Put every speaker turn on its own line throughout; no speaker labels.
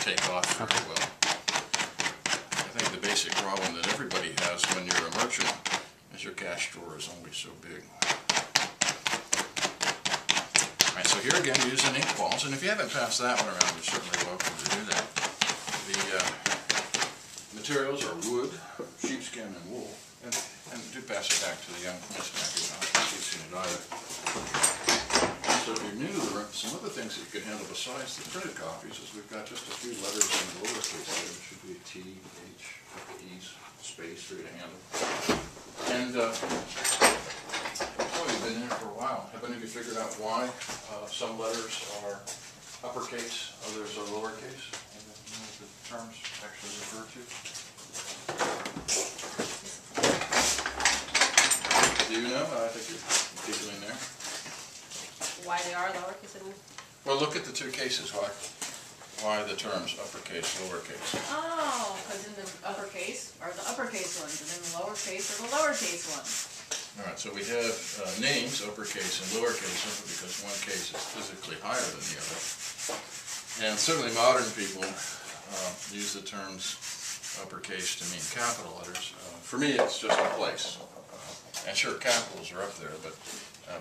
take off very well. I think the basic problem that everybody has when you're a merchant is your cash drawer is only so big. Alright, so here again using ink balls, and if you haven't passed that one around, you're certainly welcome to do that. The materials are wood, sheepskin, and wool. And do pass it back to the young Miss Mackie. I don't think you've seen it either. So if you're new to the room, some other things that you can handle besides the printed copies is we've got just a few letters in the lowercase there. It should be a T, H, E's, space for you to handle. And you've been in it for a while. Have any of you figured out why some letters are uppercase, others are lowercase? And you know what the terms actually refer to? Do you know? I think you're deeply in there.
Why they are lowercase and...
Well, look at the two cases. Why the terms uppercase, lowercase?
Oh, because in the uppercase are the uppercase ones, and in the lowercase are the lowercase ones.
All right, so we have names, uppercase and lowercase, simply because one case is physically higher than the other. And certainly modern people use the terms uppercase to mean capital letters. For me, it's just a place. And sure, capitals are up there, but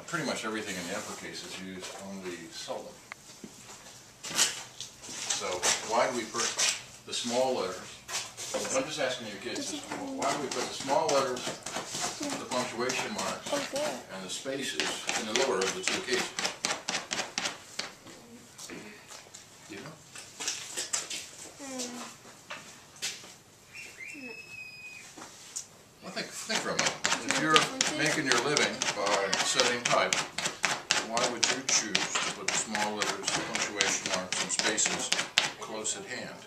pretty much everything in the uppercase is used only seldom. So why do we put the small letters? I'm just asking you kids, why do we put the small letters, the punctuation marks, and the spaces in the lower of the two cases? Do you know? Well, think for a moment. If you're making your living by setting type, why would you choose to put the small letters, punctuation marks, and spaces close at hand?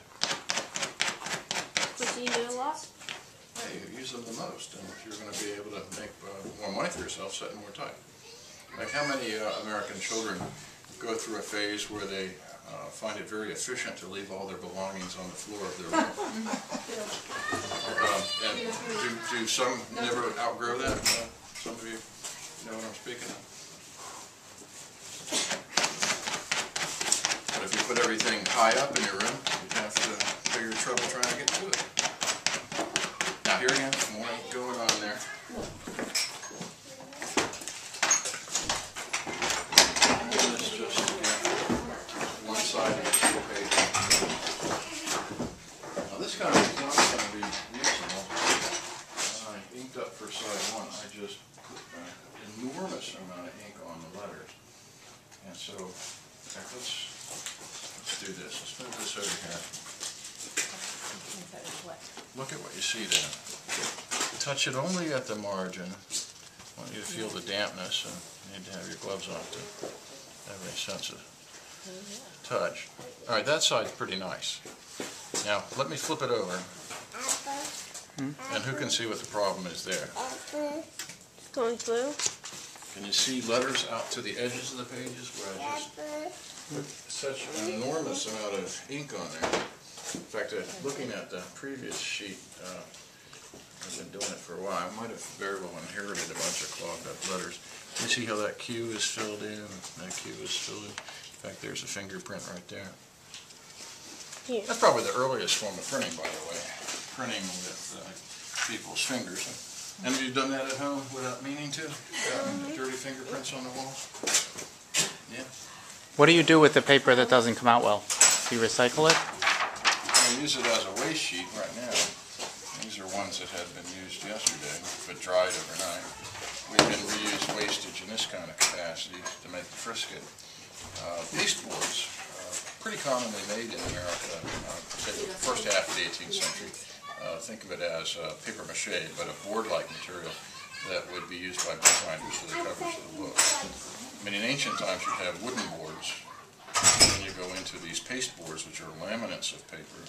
Because you do a lot?
Hey, you use them the most, and if you're going to be able to make more money for yourself, setting more type. Like how many American children go through a phase where they find it very efficient to leave all their belongings on the floor of their room? And do some never outgrow that? Some of you know what I'm speaking of. But if you put everything high up in your room, you'd have to figure trouble trying to get to it. Now here again, more going on there. Let's just get one side of the page. Now this kind of is not going to be useful. I inked up for side one. I just put an enormous amount of ink on the letters. And so, in fact, let's do this. Let's move this over here. Look at what you see there. Touch it only at the margin. I want you to feel the dampness, and you need to have your gloves on to have any sense of touch. All right, that side's pretty nice. Now, let me flip it over. And who can see what the problem is there?
Going through?
Can you see letters out to the edges of the pages where I just put such an enormous amount of ink on there? In fact, looking at the previous sheet, I've been doing it for a while. I might have very well inherited a bunch of clogged up letters. You see how that Q is filled in, that Q is filled in. In fact, there's a fingerprint right there.
Here.
That's probably the earliest form of printing, by the way. Printing with people's fingers. And have you done that at home without meaning to? Dirty fingerprints on the walls? Yeah.
What do you do with the paper that doesn't come out well? Do you recycle it?
I use it as a waste sheet right now. These are ones that had been used yesterday, but dried overnight. We can reuse wastage in this kind of capacity to make the frisket. Pasteboards, pretty commonly made in America, the first half of the 18th century. Think of it as paper mache, but a board-like material that would be used by bookbinders for the covers of the book. I mean, in ancient times you'd have wooden boards, and then you go into these pasteboards, which are laminates of paper,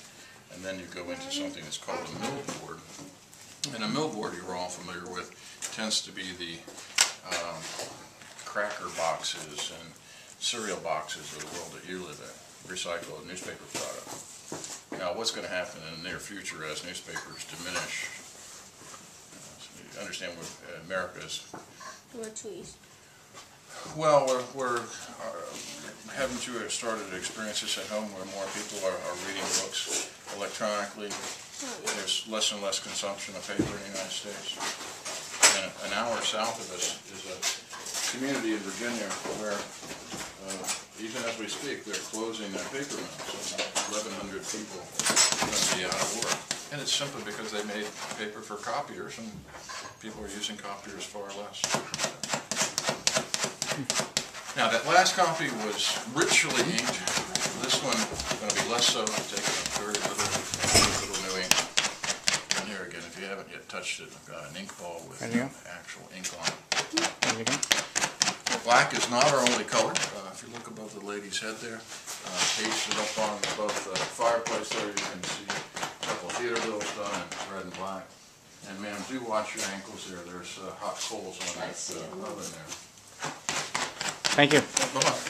and then you go into something that's called a millboard. And a millboard, you're all familiar with, tends to be the cracker boxes and cereal boxes of the world that you live in, recycled newspaper product. Now, what's going to happen in the near future as newspapers diminish? So you understand what America is.
More trees.
Well, we're having to have started to experience this at home where more people are reading books electronically. There's less and less consumption of paper in the United States. And an hour south of us is a community in Virginia where, even as we speak, they're closing their paper mills. So 1,100 people are going to be out of work. And it's simply because they made paper for copiers, and people are using copiers far less. Now, that last copy was richly inked. This one is going to be less so. I've taken a very little new ink. And here again, if you haven't yet touched it, I've got an ink ball with
There you go.
actual ink on it.
There you go.
Black is not our only color. If you look above the lady's head there, pasted up on above the fireplace there, you can see a couple of theater bills done in red and black. And ma'am, do watch your ankles there. There's hot coals on that oven there.
Thank you.
Bye-bye.